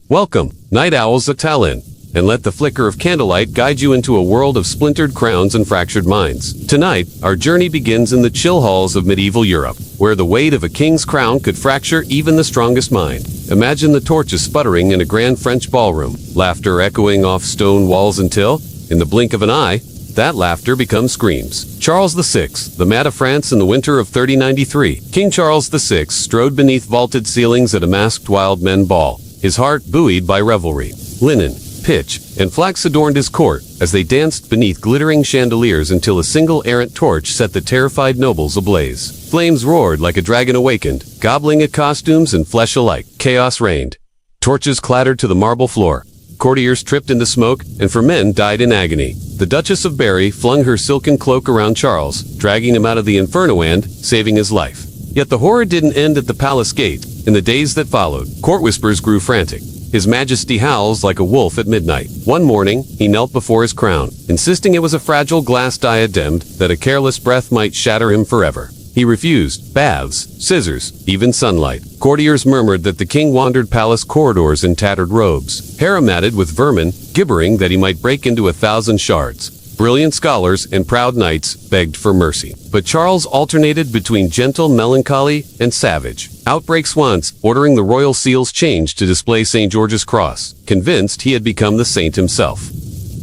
Welcome, night owls at Tallinn, and let the flicker of candlelight guide you into a world of splintered crowns and fractured minds. Tonight, our journey begins in the chill halls of medieval Europe, where the weight of a king's crown could fracture even the strongest mind. Imagine the torches sputtering in a grand French ballroom, laughter echoing off stone walls until, in the blink of an eye, that laughter becomes screams. Charles VI, the Mat of France in the winter of 3093. King Charles VI strode beneath vaulted ceilings at a masked wild men ball, his heart buoyed by revelry. Linen, pitch, and flax adorned his court as they danced beneath glittering chandeliers until a single errant torch set the terrified nobles ablaze. Flames roared like a dragon awakened, gobbling at costumes and flesh alike. Chaos reigned. Torches clattered to the marble floor. Courtiers tripped into smoke, and for men died in agony. The Duchess of Berry flung her silken cloak around Charles, dragging him out of the inferno and saving his life. Yet the horror didn't end at the palace gate. In the days that followed, court whispers grew frantic. His Majesty howls like a wolf at midnight. One morning, he knelt before his crown, insisting it was a fragile glass diadem that a careless breath might shatter him forever. He refused baths, scissors, even sunlight. Courtiers murmured that the king wandered palace corridors in tattered robes, hair matted with vermin, gibbering that he might break into 1,000 shards. Brilliant scholars and proud knights begged for mercy. But Charles alternated between gentle melancholy and savage. Outbreaks once, ordering the royal seals changed to display St. George's cross, convinced he had become the saint himself.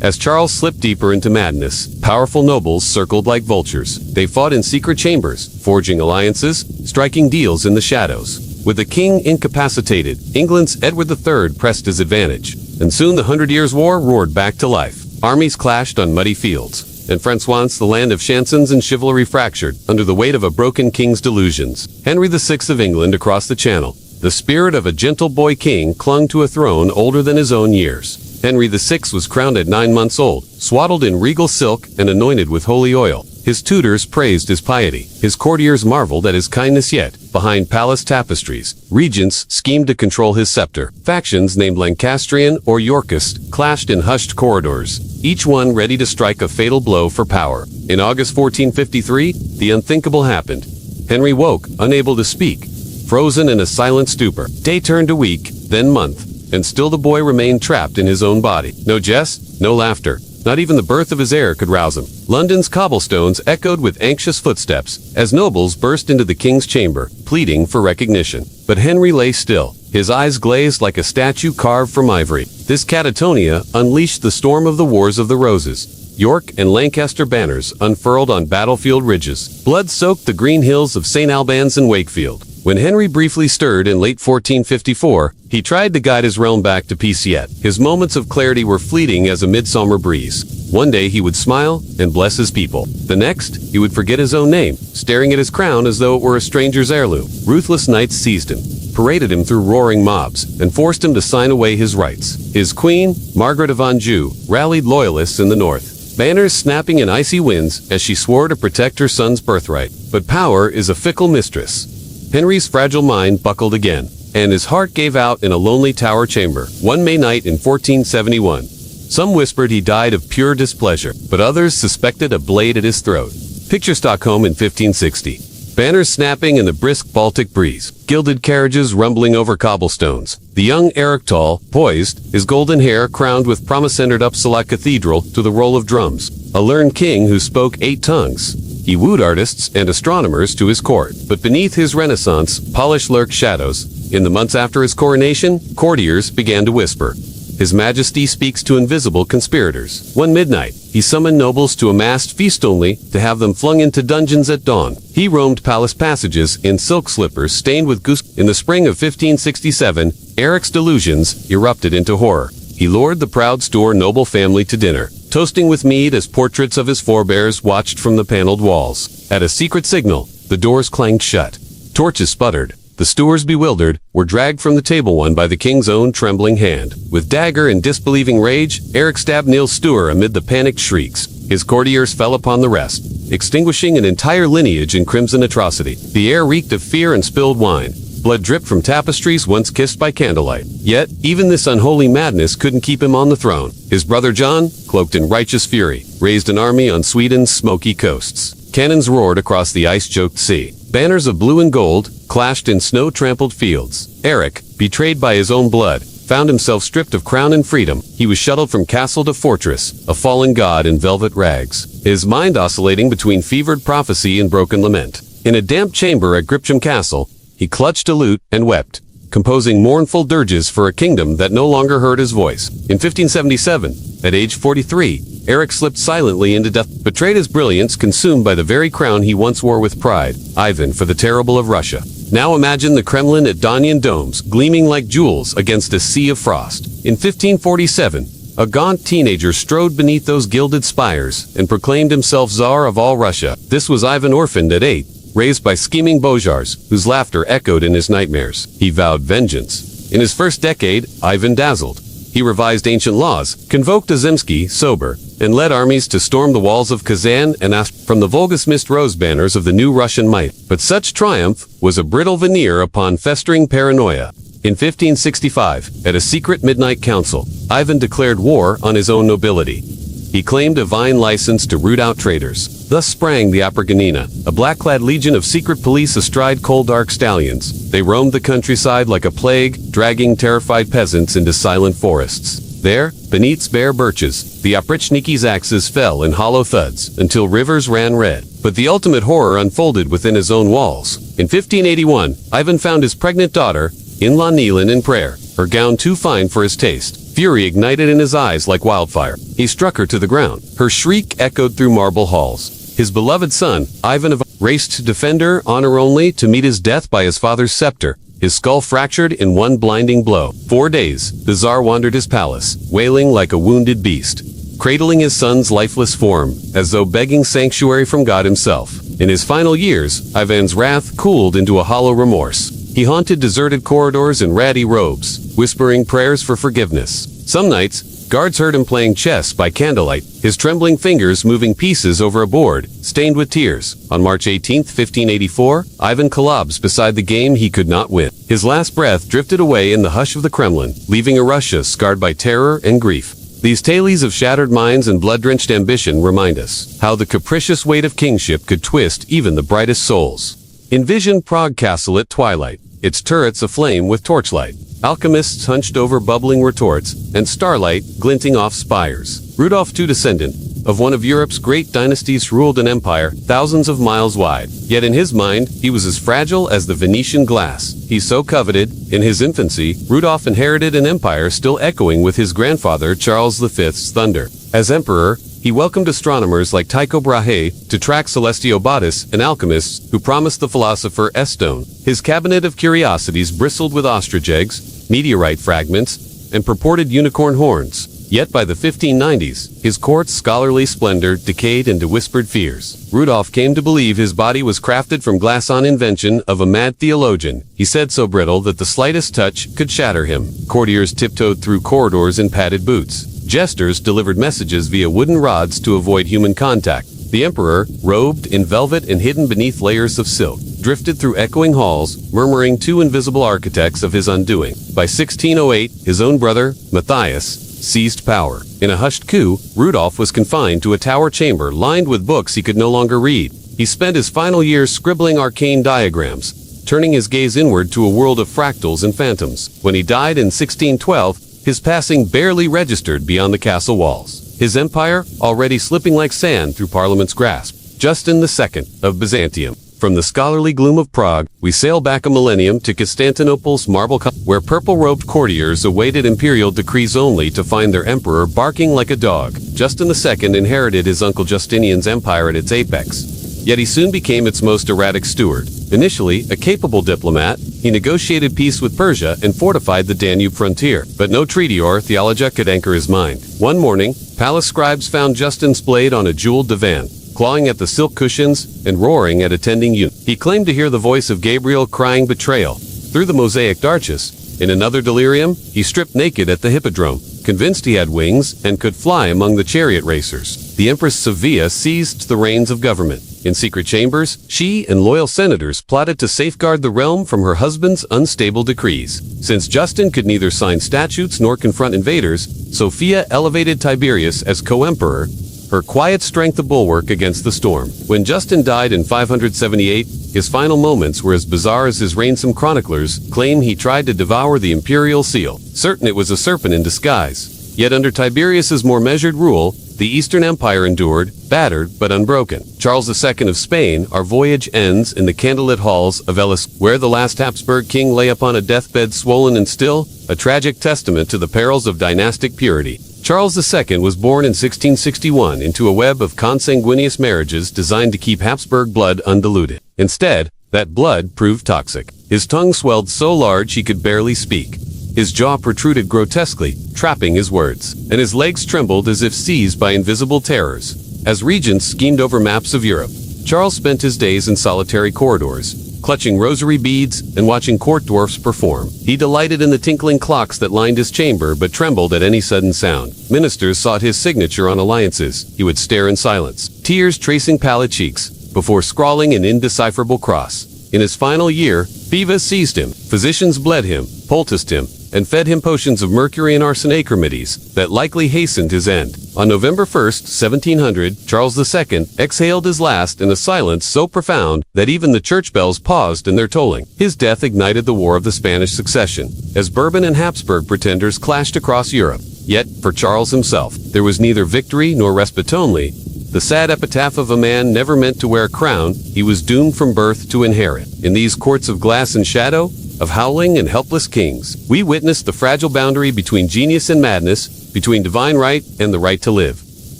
As Charles slipped deeper into madness, powerful nobles circled like vultures. They fought in secret chambers, forging alliances, striking deals in the shadows. With the king incapacitated, England's Edward III pressed his advantage. And soon the 100 Years' War roared back to life. Armies clashed on muddy fields, and France, the land of chansons and chivalry, fractured under the weight of a broken king's delusions. Henry VI of England across the Channel, the spirit of a gentle boy king, clung to a throne older than his own years. Henry VI was crowned at 9 months old, swaddled in regal silk and anointed with holy oil. His tutors praised his piety. His courtiers marveled at his kindness, yet, behind palace tapestries, regents schemed to control his scepter. Factions named Lancastrian or Yorkist clashed in hushed corridors, each one ready to strike a fatal blow for power. In August 1453, the unthinkable happened. Henry woke, unable to speak, frozen in a silent stupor. Day turned to week, then month, and still the boy remained trapped in his own body. No jest, no laughter. Not even the birth of his heir could rouse him. London's cobblestones echoed with anxious footsteps as nobles burst into the king's chamber, pleading for recognition. But Henry lay still, his eyes glazed like a statue carved from ivory. This catatonia unleashed the storm of the Wars of the Roses. York and Lancaster banners unfurled on battlefield ridges. Blood soaked the green hills of St. Albans and Wakefield. When Henry briefly stirred in late 1454, he tried to guide his realm back to peace, yet his moments of clarity were fleeting as a midsummer breeze. One day he would smile and bless his people. The next, he would forget his own name, staring at his crown as though it were a stranger's heirloom. Ruthless knights seized him, paraded him through roaring mobs, and forced him to sign away his rights. His queen, Margaret of Anjou, rallied loyalists in the north, banners snapping in icy winds as she swore to protect her son's birthright. But power is a fickle mistress. Henry's fragile mind buckled again, and his heart gave out in a lonely tower chamber. One May night in 1471, some whispered he died of pure displeasure, but others suspected a blade at his throat. Picture Stockholm in 1560. Banners snapping in the brisk Baltic breeze, gilded carriages rumbling over cobblestones. The young Eric Tall, poised, his golden hair crowned with promise, entered Uppsala Cathedral to the roll of drums. A learned king who spoke 8 tongues. He wooed artists and astronomers to his court, but beneath his renaissance, polish lurked shadows. In the months after his coronation, courtiers began to whisper, "His Majesty speaks to invisible conspirators." One midnight, he summoned nobles to a masked feast only to have them flung into dungeons at dawn. He roamed palace passages in silk slippers stained with goose. In the spring of 1567, Eric's delusions erupted into horror. He lured the proud Stour noble family to dinner, toasting with mead as portraits of his forebears watched from the paneled walls. At a secret signal, the doors clanged shut. Torches sputtered. The Stours, bewildered, were dragged from the table, one by the king's own trembling hand. With dagger and disbelieving rage, Eric stabbed Niels Stour amid the panicked shrieks. His courtiers fell upon the rest, extinguishing an entire lineage in crimson atrocity. The air reeked of fear and spilled wine. Blood dripped from tapestries once kissed by candlelight. Yet, even this unholy madness couldn't keep him on the throne. His brother John, cloaked in righteous fury, raised an army on Sweden's smoky coasts. Cannons roared across the ice-choked sea. Banners of blue and gold clashed in snow-trampled fields. Eric, betrayed by his own blood, found himself stripped of crown and freedom. He was shuttled from castle to fortress, a fallen god in velvet rags, his mind oscillating between fevered prophecy and broken lament. In a damp chamber at Gripsham Castle, he clutched a lute and wept, composing mournful dirges for a kingdom that no longer heard his voice. In 1577, at age 43, Eric slipped silently into death, betrayed his brilliance, consumed by the very crown he once wore with pride, Ivan for the Terrible of Russia. Now imagine the Kremlin at Danyan domes, gleaming like jewels against a sea of frost. In 1547, a gaunt teenager strode beneath those gilded spires and proclaimed himself Tsar of all Russia. This was Ivan, orphaned at 8, raised by scheming boyars, whose laughter echoed in his nightmares. He vowed vengeance. In his first decade, Ivan dazzled. He revised ancient laws, convoked a Zemsky, sober, and led armies to storm the walls of Kazan and asked from the Volga's mist rose banners of the new Russian might. But such triumph was a brittle veneer upon festering paranoia. In 1565, at a secret midnight council, Ivan declared war on his own nobility. He claimed divine license to root out traitors. Thus sprang the Aperganina, a black-clad legion of secret police astride cold dark stallions. They roamed the countryside like a plague, dragging terrified peasants into silent forests. There, beneath bare birches, the Oprichniki axes fell in hollow thuds until rivers ran red. But the ultimate horror unfolded within his own walls. In 1581, Ivan found his pregnant daughter, in-law kneeling in prayer, her gown too fine for his taste. Fury ignited in his eyes like wildfire. He struck her to the ground. Her shriek echoed through marble halls. His beloved son, Ivan of raced to defend her, honor only to meet his death by his father's scepter, his skull fractured in one blinding blow. 4 days, the Tsar wandered his palace, wailing like a wounded beast, cradling his son's lifeless form, as though begging sanctuary from God himself. In his final years, Ivan's wrath cooled into a hollow remorse. He haunted deserted corridors in ratty robes, whispering prayers for forgiveness. Some nights, guards heard him playing chess by candlelight, his trembling fingers moving pieces over a board, stained with tears. On March 18, 1584, Ivan collapsed beside the game he could not win. His last breath drifted away in the hush of the Kremlin, leaving a Russia scarred by terror and grief. These tales of shattered minds and blood-drenched ambition remind us how the capricious weight of kingship could twist even the brightest souls. Envision Prague Castle at twilight, its turrets aflame with torchlight, alchemists hunched over bubbling retorts, and starlight glinting off spires. Rudolf II, descendant of one of Europe's great dynasties, ruled an empire thousands of miles wide. Yet in his mind, he was as fragile as the Venetian glass he so coveted. In his infancy, Rudolf inherited an empire still echoing with his grandfather Charles V's thunder. As emperor, he welcomed astronomers like Tycho Brahe to track celestial bodies and alchemists who promised the philosopher stone. His cabinet of curiosities bristled with ostrich eggs, meteorite fragments, and purported unicorn horns. Yet by the 1590s, his court's scholarly splendor decayed into whispered fears. Rudolf came to believe his body was crafted from glass on invention of a mad theologian. He said so brittle that the slightest touch could shatter him. Courtiers tiptoed through corridors in padded boots. Jesters delivered messages via wooden rods to avoid human contact. The emperor, robed in velvet and hidden beneath layers of silk, drifted through echoing halls, murmuring to invisible architects of his undoing. By 1608, his own brother, Matthias, seized power. In a hushed coup, Rudolf was confined to a tower chamber lined with books he could no longer read. He spent his final years scribbling arcane diagrams, turning his gaze inward to a world of fractals and phantoms. When he died in 1612, his passing barely registered beyond the castle walls. His empire already slipping like sand through Parliament's grasp. Justin II of Byzantium. From the scholarly gloom of Prague, we sail back a millennium to Constantinople's marble where purple-robed courtiers awaited imperial decrees only to find their emperor barking like a dog. Justin II inherited his uncle Justinian's empire at its apex. Yet he soon became its most erratic steward. Initially, a capable diplomat, he negotiated peace with Persia and fortified the Danube frontier. But no treaty or theologia could anchor his mind. One morning, palace scribes found Justin splayed on a jeweled divan, clawing at the silk cushions and roaring at attending eunuchs. He claimed to hear the voice of Gabriel crying betrayal through the mosaic arches. In another delirium, he stripped naked at the hippodrome, convinced he had wings and could fly among the chariot racers. The Empress Sophia seized the reins of government. In secret chambers, she and loyal senators plotted to safeguard the realm from her husband's unstable decrees. Since Justin could neither sign statutes nor confront invaders, Sophia elevated Tiberius as co-emperor, her quiet strength a bulwark against the storm. When Justin died in 578, his final moments were as bizarre as his reign. Some chroniclers claim he tried to devour the imperial seal, certain it was a serpent in disguise. Yet under Tiberius's more measured rule, the Eastern Empire endured, battered but unbroken. Charles II of Spain, our voyage ends in the candlelit halls of Elis, where the last Habsburg king lay upon a deathbed swollen and still, a tragic testament to the perils of dynastic purity. Charles II was born in 1661 into a web of consanguineous marriages designed to keep Habsburg blood undiluted. Instead, that blood proved toxic. His tongue swelled so large he could barely speak. His jaw protruded grotesquely, trapping his words, and his legs trembled as if seized by invisible terrors. As regents schemed over maps of Europe, Charles spent his days in solitary corridors, clutching rosary beads and watching court dwarfs perform. He delighted in the tinkling clocks that lined his chamber but trembled at any sudden sound. Ministers sought his signature on alliances. He would stare in silence, tears tracing pallid cheeks, before scrawling an indecipherable cross. In his final year, fever seized him. Physicians bled him, poulticed him, and fed him potions of mercury and arsenic remedies that likely hastened his end. On November 1st, 1700, Charles II exhaled his last in a silence so profound that even the church bells paused in their tolling. His death ignited the War of the Spanish Succession, as Bourbon and Habsburg pretenders clashed across Europe. Yet, for Charles himself, there was neither victory nor respite. Only the sad epitaph of a man never meant to wear a crown, he was doomed from birth to inherit. In these courts of glass and shadow, of howling and helpless kings, we witnessed the fragile boundary between genius and madness, between divine right and the right to live.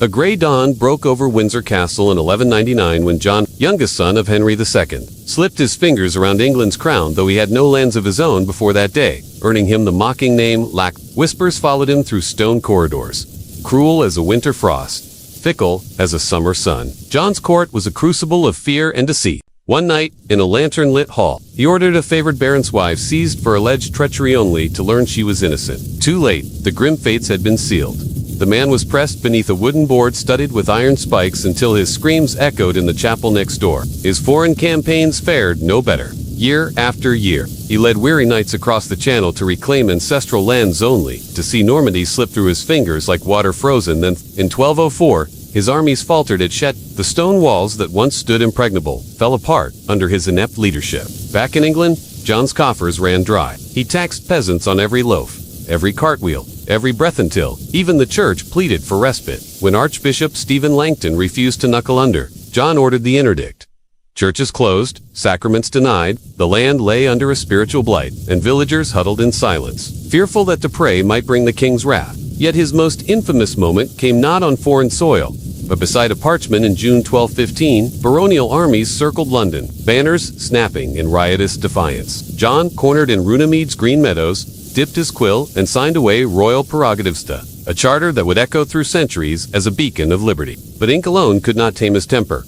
A gray dawn broke over Windsor Castle in 1199 when John, youngest son of Henry II, slipped his fingers around England's crown, though he had no lands of his own before that day, earning him the mocking name Lack. Whispers followed him through stone corridors, cruel as a winter frost, fickle as a summer sun. John's court was a crucible of fear and deceit. One night, in a lantern-lit hall, he ordered a favored baron's wife seized for alleged treachery only to learn she was innocent. Too late, the grim fates had been sealed. The man was pressed beneath a wooden board studded with iron spikes until his screams echoed in the chapel next door. His foreign campaigns fared no better. Year after year, he led weary nights across the channel to reclaim ancestral lands only to see Normandy slip through his fingers like water frozen. Then, in 1204, his armies faltered at Shatter. The stone walls that once stood impregnable fell apart under his inept leadership. Back in England, John's coffers ran dry. He taxed peasants on every loaf, every cartwheel, every breath until even the church pleaded for respite. When Archbishop Stephen Langton refused to knuckle under, John ordered the interdict. Churches closed, sacraments denied, the land lay under a spiritual blight, and villagers huddled in silence, fearful that to pray might bring the king's wrath. Yet his most infamous moment came not on foreign soil, but beside a parchment in June 1215, baronial armies circled London, banners snapping in riotous defiance. John, cornered in Runemeade's green meadows, dipped his quill and signed away royal prerogatives to a charter that would echo through centuries as a beacon of liberty. But ink alone could not tame his temper.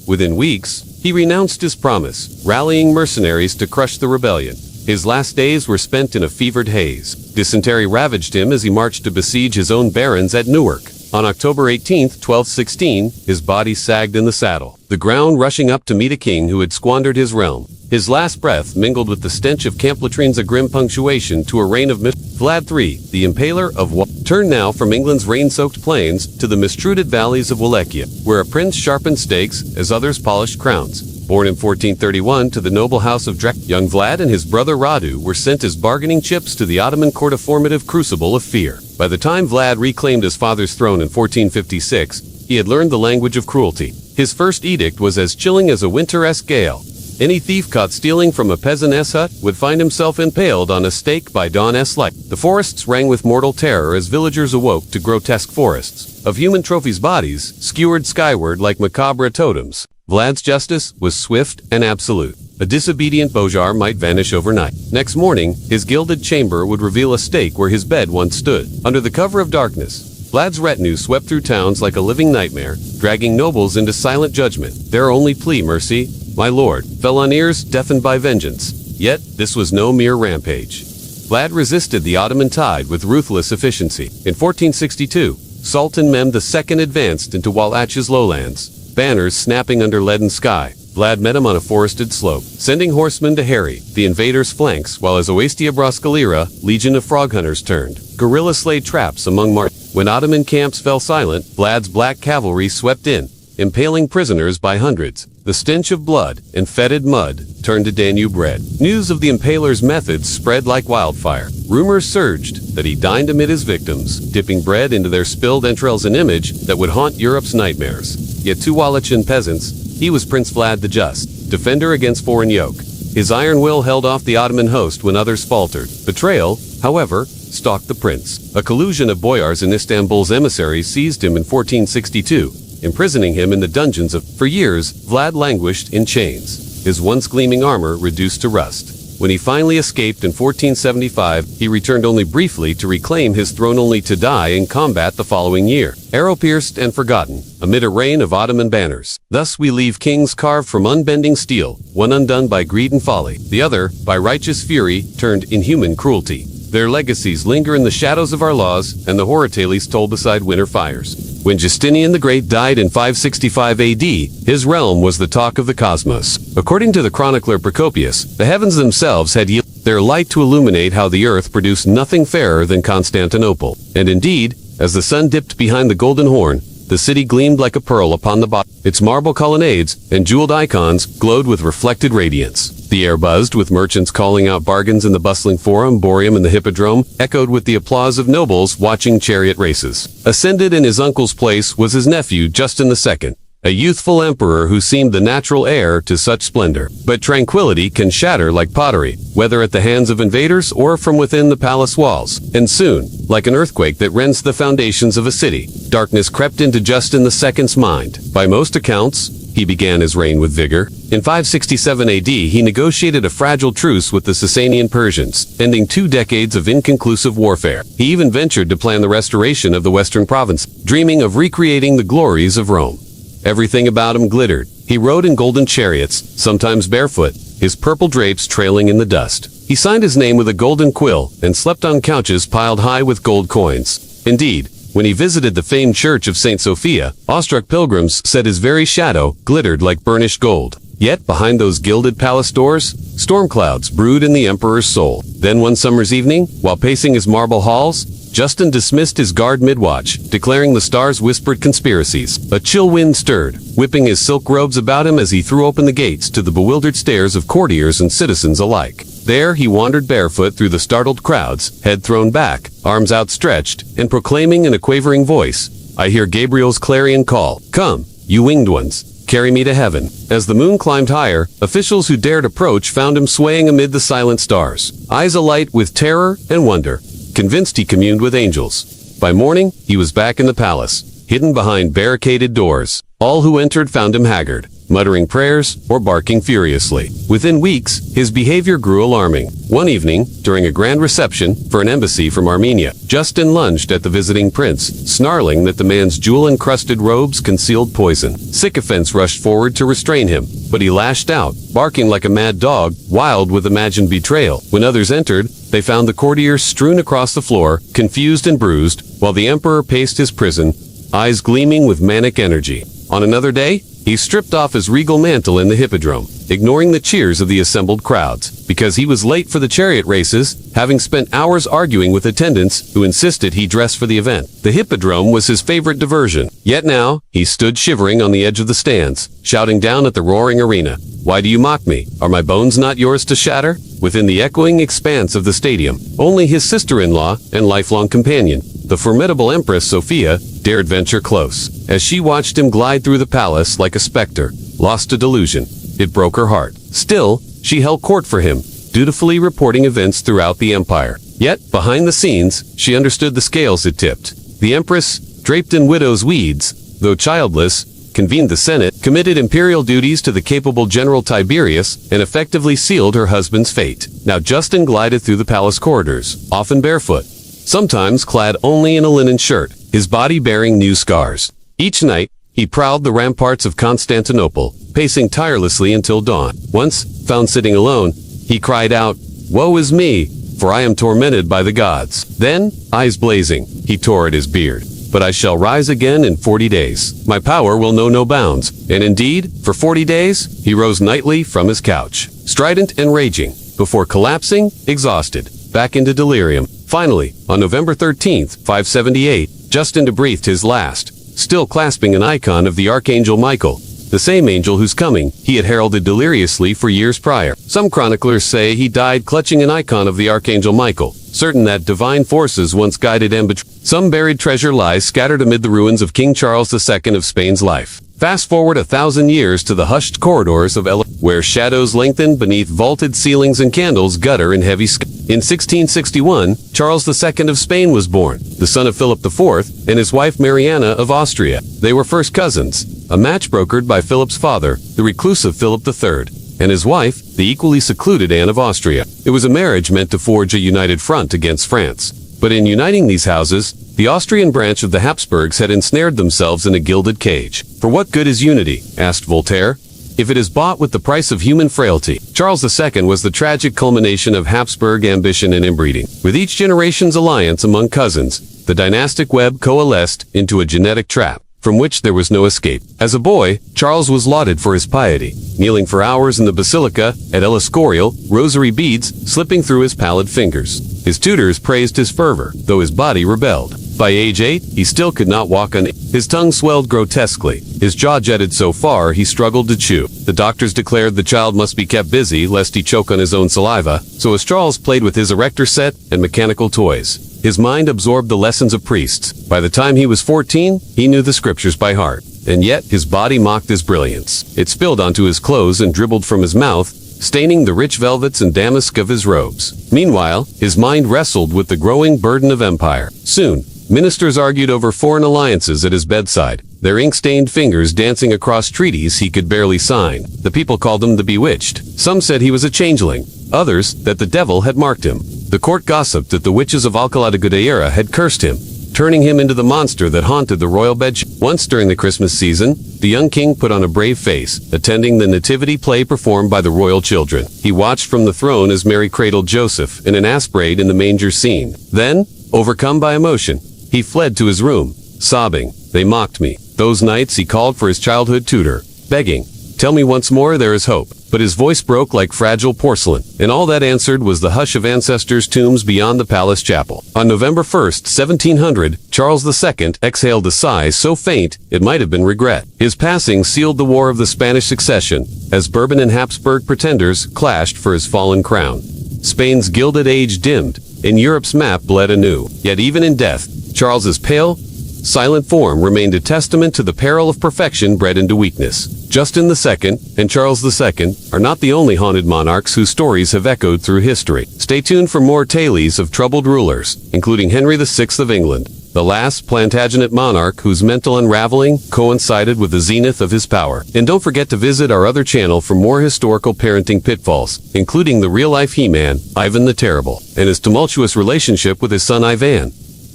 Within weeks, he renounced his promise, rallying mercenaries to crush the rebellion. His last days were spent in a fevered haze. Dysentery ravaged him as he marched to besiege his own barons at Newark. On October 18, 1216, his body sagged in the saddle, the ground rushing up to meet a king who had squandered his realm. His last breath mingled with the stench of camp latrines, a grim punctuation to a reign of Vlad III, the Impaler of Wallachia, turned now from England's rain-soaked plains to the mistreated valleys of Wallachia, where a prince sharpened stakes as others polished crowns. Born in 1431 to the noble house of Drek, young Vlad and his brother Radu were sent as bargaining chips to the Ottoman court, a formative crucible of fear. By the time Vlad reclaimed his father's throne in 1456, he had learned the language of cruelty. His first edict was as chilling as a winter-esque gale. Any thief caught stealing from a peasant's hut would find himself impaled on a stake by dawn's light. The forests rang with mortal terror as villagers awoke to grotesque forests of human trophies, bodies skewered skyward like macabre totems. Vlad's justice was swift and absolute. A disobedient bojar might vanish overnight. Next morning, his gilded chamber would reveal a stake where his bed once stood. Under the cover of darkness, Vlad's retinue swept through towns like a living nightmare, dragging nobles into silent judgment. Their only plea, mercy, my lord, fell on ears deafened by vengeance. Yet, this was no mere rampage. Vlad resisted the Ottoman tide with ruthless efficiency. In 1462, Sultan Mehmed II advanced into Wallachia's lowlands, banners snapping under leaden sky. Vlad met him on a forested slope, sending horsemen to harry the invaders' flanks, while his Oestia Brascalera, legion of frog hunters, turned. Guerrilla slayed traps among When Ottoman camps fell silent, Vlad's black cavalry swept in, impaling prisoners by hundreds. The stench of blood and fetid mud turned to Danube red. News of the Impaler's methods spread like wildfire. Rumors surged that he dined amid his victims, dipping bread into their spilled entrails, an image that would haunt Europe's nightmares. Yet to Wallachian peasants, he was Prince Vlad the Just, defender against foreign yoke. His iron will held off the Ottoman host when others faltered. Betrayal, however, stalked the prince. A collusion of boyars and Istanbul's emissaries seized him in 1462, imprisoning him in the dungeons of. For years, Vlad languished in chains, his once gleaming armor reduced to rust. When he finally escaped in 1475, he returned only briefly to reclaim his throne, only to die in combat the following year, arrow-pierced and forgotten, amid a reign of Ottoman banners. Thus we leave kings carved from unbending steel, one undone by greed and folly, the other by righteous fury turned inhuman cruelty. Their legacies linger in the shadows of our laws and the horror tales told beside winter fires. When Justinian the Great died in 565 AD, his realm was the talk of the cosmos. According to the chronicler Procopius, the heavens themselves had yielded their light to illuminate how the earth produced nothing fairer than Constantinople. And indeed, as the sun dipped behind the Golden Horn, the city gleamed like a pearl upon the bottom. Its marble colonnades and jeweled icons glowed with reflected radiance. The air buzzed with merchants calling out bargains in the bustling forum. Boreum and the hippodrome echoed with the applause of nobles watching chariot races. Ascended in his uncle's place was his nephew Justin II, a youthful emperor who seemed the natural heir to such splendor. But tranquility can shatter like pottery, whether at the hands of invaders or from within the palace walls. And soon, like an earthquake that rends the foundations of a city, darkness crept into Justin II's mind. By most accounts, he began his reign with vigor. In 567 AD, he negotiated a fragile truce with the Sasanian Persians, ending 2 decades of inconclusive warfare. He even ventured to plan the restoration of the western province, dreaming of recreating the glories of Rome. Everything about him glittered. He rode in golden chariots, sometimes barefoot, his purple drapes trailing in the dust. He signed his name with a golden quill and slept on couches piled high with gold coins. Indeed, when he visited the famed church of St. Sophia, awestruck pilgrims said his very shadow glittered like burnished gold. Yet behind those gilded palace doors, storm clouds brewed in the emperor's soul. Then one summer's evening, while pacing his marble halls, Justin dismissed his guard mid-watch, declaring the stars whispered conspiracies. A chill wind stirred, whipping his silk robes about him as he threw open the gates to the bewildered stares of courtiers and citizens alike. There he wandered barefoot through the startled crowds, head thrown back, arms outstretched, and proclaiming in a quavering voice, "I hear Gabriel's clarion call. Come, you winged ones, carry me to heaven." As the moon climbed higher, officials who dared approach found him swaying amid the silent stars, eyes alight with terror and wonder, convinced he communed with angels. By morning, he was back in the palace, hidden behind barricaded doors. All who entered found him haggard, muttering prayers or barking furiously. Within weeks, his behavior grew alarming. One evening, during a grand reception for an embassy from Armenia, Justin lunged at the visiting prince, snarling that the man's jewel-encrusted robes concealed poison. Sycophants rushed forward to restrain him, but he lashed out, barking like a mad dog, wild with imagined betrayal. When others entered, they found the courtiers strewn across the floor, confused and bruised, while the emperor paced his prison, eyes gleaming with manic energy. On another day, he stripped off his regal mantle in the hippodrome, ignoring the cheers of the assembled crowds, because he was late for the chariot races, having spent hours arguing with attendants who insisted he dress for the event. The hippodrome was his favorite diversion. Yet now, he stood shivering on the edge of the stands, shouting down at the roaring arena, "Why do you mock me? Are my bones not yours to shatter?" Within the echoing expanse of the stadium, only his sister-in-law and lifelong companion, the formidable Empress Sophia, dared venture close. As she watched him glide through the palace like a specter, lost to delusion, it broke her heart. Still, she held court for him, dutifully reporting events throughout the empire. Yet, behind the scenes, she understood the scales it tipped. The empress, draped in widow's weeds, though childless, convened the Senate, committed imperial duties to the capable General Tiberius, and effectively sealed her husband's fate. Now Justin glided through the palace corridors, often barefoot, sometimes clad only in a linen shirt, his body bearing new scars. Each night, he prowled the ramparts of Constantinople, pacing tirelessly until dawn. Once, found sitting alone, he cried out, "Woe is me, for I am tormented by the gods." Then, eyes blazing, he tore at his beard. "But I shall rise again in 40 days. My power will know no bounds." And indeed, for 40 days, he rose nightly from his couch, strident and raging, before collapsing, exhausted, back into delirium. Finally, on November 13th, 578, Justin breathed his last, still clasping an icon of the Archangel Michael, the same angel whose coming he had heralded deliriously for years prior. Some chroniclers say he died clutching an icon of the Archangel Michael, certain that divine forces once guided him. Some buried treasure lies scattered amid the ruins of King Charles II of Spain's life. Fast forward 1,000 years to the hushed corridors of where shadows lengthen beneath vaulted ceilings and candles gutter in heavy In 1661, Charles II of Spain was born, the son of Philip IV and his wife Mariana of Austria. They were first cousins, a match brokered by Philip's father, the reclusive Philip III, and his wife, the equally secluded Anne of Austria. It was a marriage meant to forge a united front against France. But in uniting these houses, the Austrian branch of the Habsburgs had ensnared themselves in a gilded cage. For what good is unity? Asked Voltaire, if it is bought with the price of human frailty. Charles II was the tragic culmination of Habsburg ambition and inbreeding. With each generation's alliance among cousins, the dynastic web coalesced into a genetic trap, from which there was no escape. As a boy, Charles was lauded for his piety, kneeling for hours in the basilica at El Escorial, rosary beads slipping through his pallid fingers. His tutors praised his fervor, though his body rebelled. By age 8, he still could not walk on. His tongue swelled grotesquely. His jaw jetted so far he struggled to chew. The doctors declared the child must be kept busy lest he choke on his own saliva, so as Charles played with his erector set and mechanical toys, his mind absorbed the lessons of priests. By the time he was 14, he knew the scriptures by heart. And yet, his body mocked his brilliance. It spilled onto his clothes and dribbled from his mouth, staining the rich velvets and damask of his robes. Meanwhile, his mind wrestled with the growing burden of empire. Soon, ministers argued over foreign alliances at his bedside, their ink-stained fingers dancing across treaties he could barely sign. The people called him the Bewitched. Some said he was a changeling, others that the devil had marked him. The court gossiped that the witches of Alcalá de Guadaira had cursed him, turning him into the monster that haunted the royal bed. Once during the Christmas season, the young king put on a brave face, attending the nativity play performed by the royal children. He watched from the throne as Mary cradled Joseph in an ass braid in the manger scene. Then, overcome by emotion, he fled to his room, sobbing, "They mocked me." Those nights he called for his childhood tutor, begging, "Tell me once more there is hope." But his voice broke like fragile porcelain, and all that answered was the hush of ancestors' tombs beyond the palace chapel. On November 1st, 1700, Charles II exhaled a sigh so faint it might have been regret. His passing sealed the War of the Spanish Succession, as Bourbon and Habsburg pretenders clashed for his fallen crown. Spain's gilded age dimmed, and Europe's map bled anew. Yet even in death, Charles's pale, silent form remained a testament to the peril of perfection bred into weakness. Justin II and Charles II are not the only haunted monarchs whose stories have echoed through history. Stay tuned for more tales of troubled rulers, including Henry VI of England, the last Plantagenet monarch whose mental unraveling coincided with the zenith of his power. And don't forget to visit our other channel for more historical parenting pitfalls, including the real-life He-Man, Ivan the Terrible, and his tumultuous relationship with his son Ivan.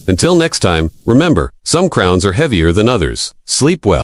Until next time, remember, some crowns are heavier than others. Sleep well.